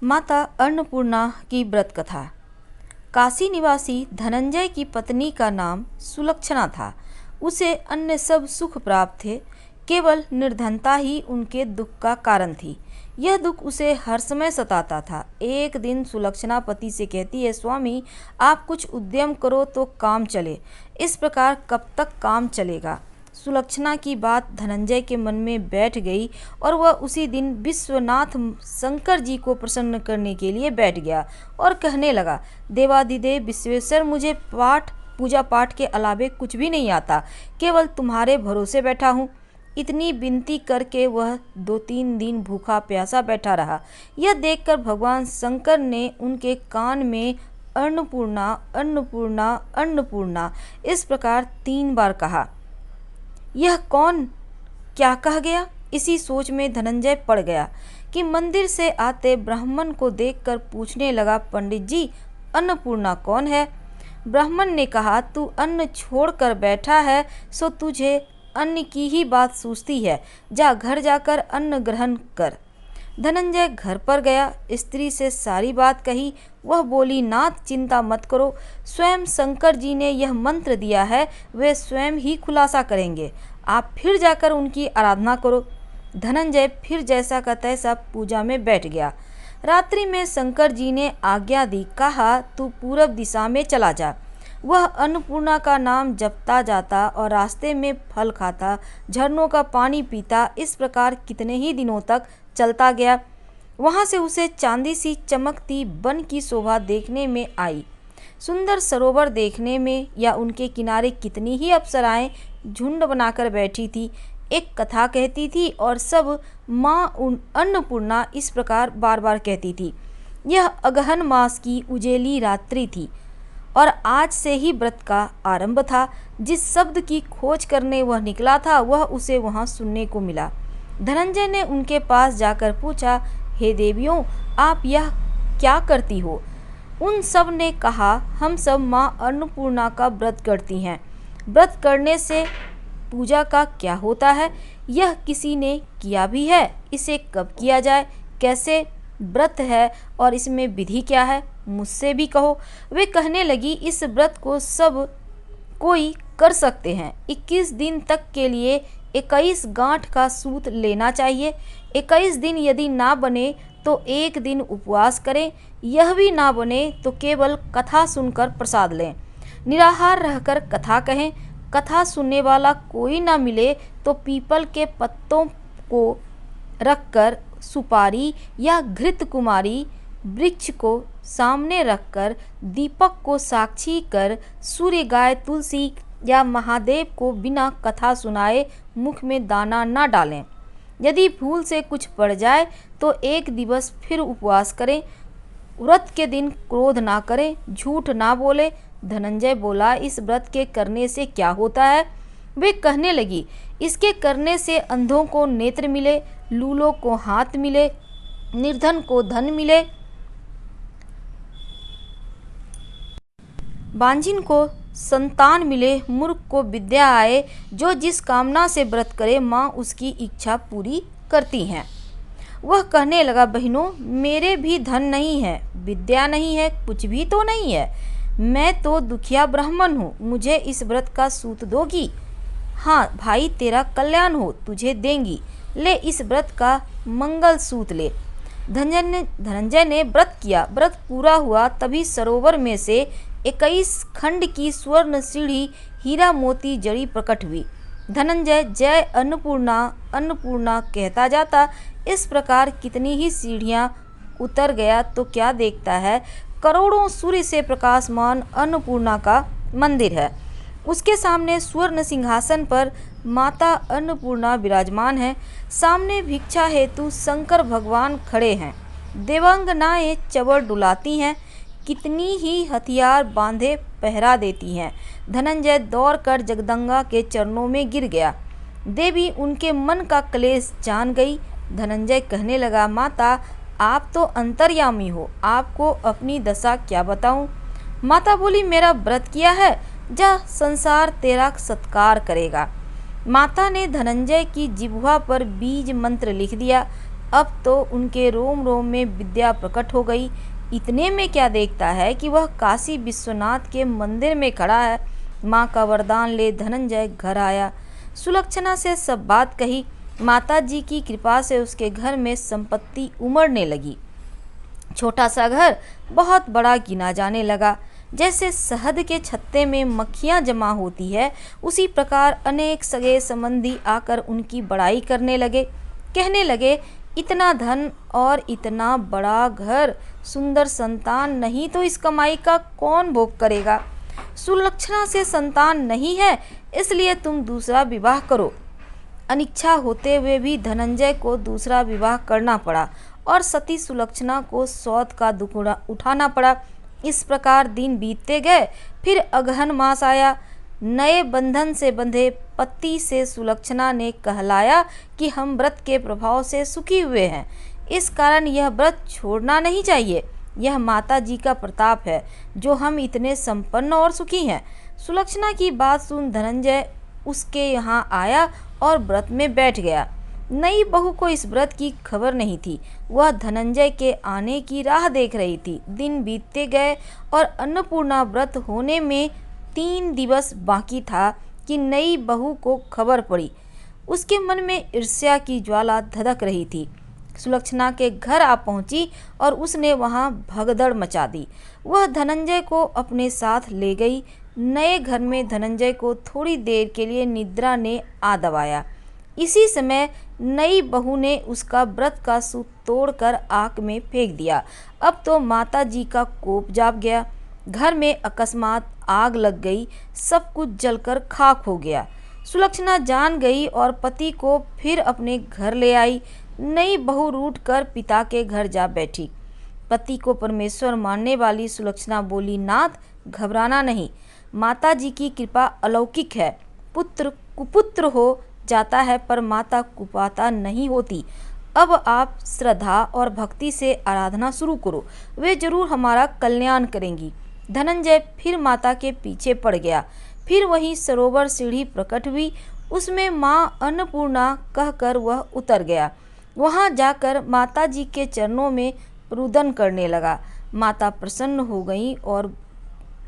माता अन्नपूर्णा की व्रत कथा। काशी निवासी धनंजय की पत्नी का नाम सुलक्षणा था। उसे अन्य सब सुख प्राप्त थे, केवल निर्धनता ही उनके दुख का कारण थी। यह दुख उसे हर समय सताता था। एक दिन सुलक्षणा पति से कहती है, स्वामी आप कुछ उद्यम करो तो काम चले, इस प्रकार कब तक काम चलेगा। सुलक्षणा की बात धनंजय के मन में बैठ गई और वह उसी दिन विश्वनाथ शंकर जी को प्रसन्न करने के लिए बैठ गया और कहने लगा, देवाधिदेव विश्वेश्वर, मुझे पूजा पाठ के अलावे कुछ भी नहीं आता, केवल तुम्हारे भरोसे बैठा हूँ। इतनी विनती करके वह 2-3 दिन भूखा प्यासा बैठा रहा। यह देखकर भगवान शंकर ने उनके कान में अन्नपूर्णा अन्नपूर्णा अन्नपूर्णा इस प्रकार 3 बार कहा। यह कौन क्या कह गया? इसी सोच में धनंजय पड़ गया कि मंदिर से आते ब्राह्मण को देखकर पूछने लगा, पंडित जी अन्नपूर्णा कौन है? ब्राह्मण ने कहा, तू अन्न छोड़कर बैठा है सो तुझे अन्न की ही बात सूझती है, जा घर जाकर अन्न ग्रहण कर। धनंजय घर पर गया, स्त्री से सारी बात कही। वह बोली, नाथ चिंता मत करो, स्वयं शंकर जी ने यह मंत्र दिया है, वे स्वयं ही खुलासा करेंगे, आप फिर जाकर उनकी आराधना करो। धनंजय फिर जैसा का तैसा पूजा में बैठ गया। रात्रि में शंकर जी ने आज्ञा दी, कहा तू पूरब दिशा में चला जा। वह अन्नपूर्णा का नाम जपता जाता और रास्ते में फल खाता, झरनों का पानी पीता। इस प्रकार कितने ही दिनों तक चलता गया। वहां से उसे चांदी सी चमकती वन की शोभा देखने में आई। सुंदर सरोवर देखने में या उनके किनारे कितनी ही अप्सराएं झुंड बनाकर बैठी थी, एक कथा कहती थी और सब माँ अन्नपूर्णा इस प्रकार बार बार कहती थी। यह अगहन मास की उजेली रात्रि थी और आज से ही व्रत का आरंभ था। जिस शब्द की खोज करने वह निकला था वह उसे वहां सुनने को मिला। धनंजय ने उनके पास जाकर पूछा, हे देवियों, आप यह क्या करती हो? उन सब ने कहा, हम सब माँ अन्नपूर्णा का व्रत करती हैं। व्रत करने से पूजा का क्या होता है? यह किसी ने किया भी है? इसे कब किया जाए? कैसे व्रत है और इसमें विधि क्या है? मुझसे भी कहो। वे कहने लगी, इस व्रत को सब कोई कर सकते हैं। 21 दिन तक के लिए 21 गांठ का सूत लेना चाहिए। 21 दिन यदि ना बने तो 1 दिन उपवास करें। यह भी ना बने तो केवल कथा सुनकर प्रसाद लें। निराहार रहकर कथा कहें। कथा सुनने वाला कोई ना मिले तो पीपल के पत्तों को रखकर सुपारी या घृत कुमारी वृक्ष को सामने रखकर दीपक को साक्षी कर सूर्य, गाय, तुलसी या महादेव को बिना कथा सुनाए मुख में दाना न डालें। यदि भूल से कुछ पड़ जाए तो 1 दिवस फिर उपवास करें। व्रत के दिन क्रोध ना करें, झूठ ना बोले। धनंजय बोला, इस व्रत के करने से क्या होता है? वे कहने लगी, इसके करने से अंधों को नेत्र मिले, लूलों को हाथ मिले, निर्धन को धन मिले, बांझिन को संतान मिले, मूर्ख को विद्या आए। जो जिस कामना से व्रत करे माँ उसकी इच्छा पूरी करती हैं। वह कहने लगा, बहनों, मेरे भी धन नहीं है, विद्या नहीं है, कुछ भी तो नहीं है। मैं तो दुखिया ब्राह्मण हूँ, मुझे इस व्रत का सूत दोगी? हाँ भाई, तेरा कल्याण हो, तुझे देंगी, ले इस व्रत का मंगल सूत ले। धनंजय ने व्रत किया। व्रत पूरा हुआ तभी सरोवर में से 21 खंड की स्वर्ण सीढ़ी हीरा मोती जड़ी प्रकट हुई। धनंजय जय अन्नपूर्णा अन्नपूर्णा कहता जाता। इस प्रकार कितनी ही सीढ़ियां उतर गया तो क्या देखता है, करोड़ों सूर्य से प्रकाशमान अन्नपूर्णा का मंदिर है। उसके सामने स्वर्ण सिंहासन पर माता अन्नपूर्णा विराजमान है। सामने भिक्षा हेतु शंकर भगवान खड़े हैं। देवांगनाएं चवर डुलाती हैं, कितनी ही हथियार बांधे पहरा देती हैं। धनंजय दौड़कर जगदंगा के चरणों में गिर गया। देवी उनके मन का क्लेश जान गई। धनंजय कहने लगा, माता आप तो अंतर्यामी हो, आपको अपनी दशा क्या बताऊं? माता बोली, मेरा व्रत किया है, जा संसार तेरा सत्कार करेगा। माता ने धनंजय की जिह्वा पर बीज मंत्र लिख दिया। अब तो उनके रोम रोम में विद्या प्रकट हो गई। इतने में क्या देखता है कि वह काशी विश्वनाथ के मंदिर में खड़ा है। माँ का वरदान ले धनंजय घर आया। सुलक्षणा से सब बात कही। माता जी की कृपा से उसके घर में संपत्ति उमड़ने लगी। छोटा सा घर बहुत बड़ा गिना जाने लगा। जैसे शहद के छत्ते में मक्खियाँ जमा होती है, उसी प्रकार अनेक सगे संबंधी आकर उनकी बड़ाई करने लगे। कहने लगे, इतना धन और इतना बड़ा घर, सुंदर संतान नहीं तो इस कमाई का कौन भोग करेगा। सुलक्षणा से संतान नहीं है, इसलिए तुम दूसरा विवाह करो। अनिच्छा होते हुए भी धनंजय को दूसरा विवाह करना पड़ा और सती सुलक्षणा को सौत का दुख उठाना पड़ा। इस प्रकार दिन बीतते गए। फिर अगहन मास आया। नए बंधन से बंधे पति से सुलक्षणा ने कहलाया कि हम व्रत के प्रभाव से सुखी हुए हैं, इस कारण यह व्रत छोड़ना नहीं चाहिए। यह माता जी का प्रताप है जो हम इतने संपन्न और सुखी हैं। सुलक्षणा की बात सुन धनंजय उसके यहाँ आया और व्रत में बैठ गया। नई बहू को इस व्रत की खबर नहीं थी। वह धनंजय के आने की राह देख रही थी। दिन बीतते गए और अन्नपूर्णा व्रत होने में 3 दिवस बाकी था कि नई बहू को खबर पड़ी। उसके मन में ईर्ष्या की ज्वाला धधक रही थी। सुलक्षणा के घर आ पहुंची और उसने वहां भगदड़ मचा दी। वह धनंजय को अपने साथ ले गई। नए घर में धनंजय को थोड़ी देर के लिए निद्रा ने आ दबाया। इसी समय नई बहू ने उसका व्रत का सूत तोड़कर आग में फेंक दिया। अब तो माता जी का कोप जाग गया। घर में अकस्मात आग लग गई। सब कुछ जलकर खाक हो गया। सुलक्षणा जान गई और पति को फिर अपने घर ले आई। नई बहू रूठ कर पिता के घर जा बैठी। पति को परमेश्वर मानने वाली सुलक्षणा बोली, नाथ, घबराना नहीं, माता जी की कृपा अलौकिक है। पुत्र कुपुत्र हो जाता है पर माता कुपाता नहीं होती। अब आप श्रद्धा और भक्ति से आराधना शुरू करो, वे जरूर हमारा कल्याण करेंगी। धनंजय फिर माता के पीछे पड़ गया। फिर वही सरोवर सीढ़ी प्रकट हुई, उसमें माँ अन्नपूर्णा कहकर वह उतर गया। वहां जाकर माता जी के चरणों में रुदन करने लगा। माता प्रसन्न हो गई और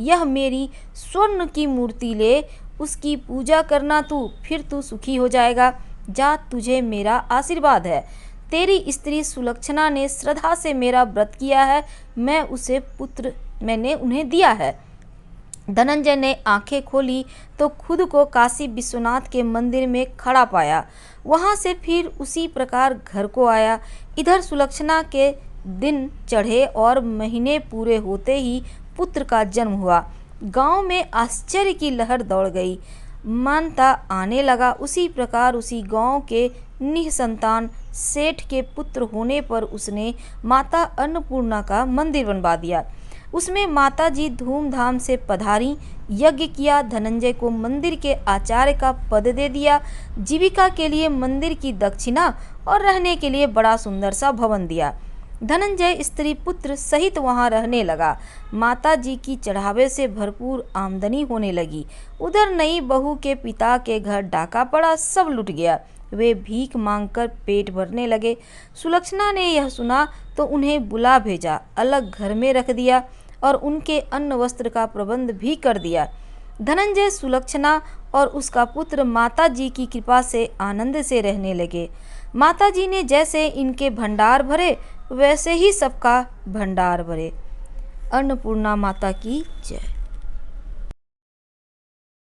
यह मेरी स्वर्ण की मूर्ति ले, उसकी पूजा करना तू, फिर तू सुखी हो जाएगा। जा, तुझे मेरा आशीर्वाद है। तेरी स्त्री सुलक्षणा ने श्रद्धा से मेरा व्रत किया है, मैंने उन्हें दिया है। धनंजय ने आंखें खोली तो खुद को काशी विश्वनाथ के मंदिर में खड़ा पाया। वहां से फिर उसी प्रकार घर को आया। इधर सुलक्षणा के दिन चढ़े और महीने पूरे होते ही पुत्र का जन्म हुआ। गांव में आश्चर्य की लहर दौड़ गई। मानता आने लगा। उसी प्रकार उसी गांव के निसंतान सेठ के पुत्र होने पर उसने माता अन्नपूर्णा का मंदिर बनवा दिया। उसमें माता जी धूमधाम से पधारी, यज्ञ किया, धनंजय को मंदिर के आचार्य का पद दे दिया, जीविका के लिए मंदिर की दक्षिणा और रहने के लिए बड़ा सुंदर सा भवन दिया। धनंजय स्त्री पुत्र सहित वहां रहने लगा। माता जी की चढ़ावे से भरपूर आमदनी होने लगी। उधर नई बहू के पिता के घर डाका पड़ा, सब लुट गया। वे भीख मांगकर पेट भरने लगे। सुलक्षणा ने यह सुना तो उन्हें बुला भेजा, अलग घर में रख दिया और उनके अन्न वस्त्र का प्रबंध भी कर दिया। धनंजय, सुलक्षणा और उसका पुत्र माता जी की कृपा से आनंद से रहने लगे। माता जी ने जैसे इनके भंडार भरे वैसे ही सबका भंडार भरे। अन्नपूर्णा माता की जय।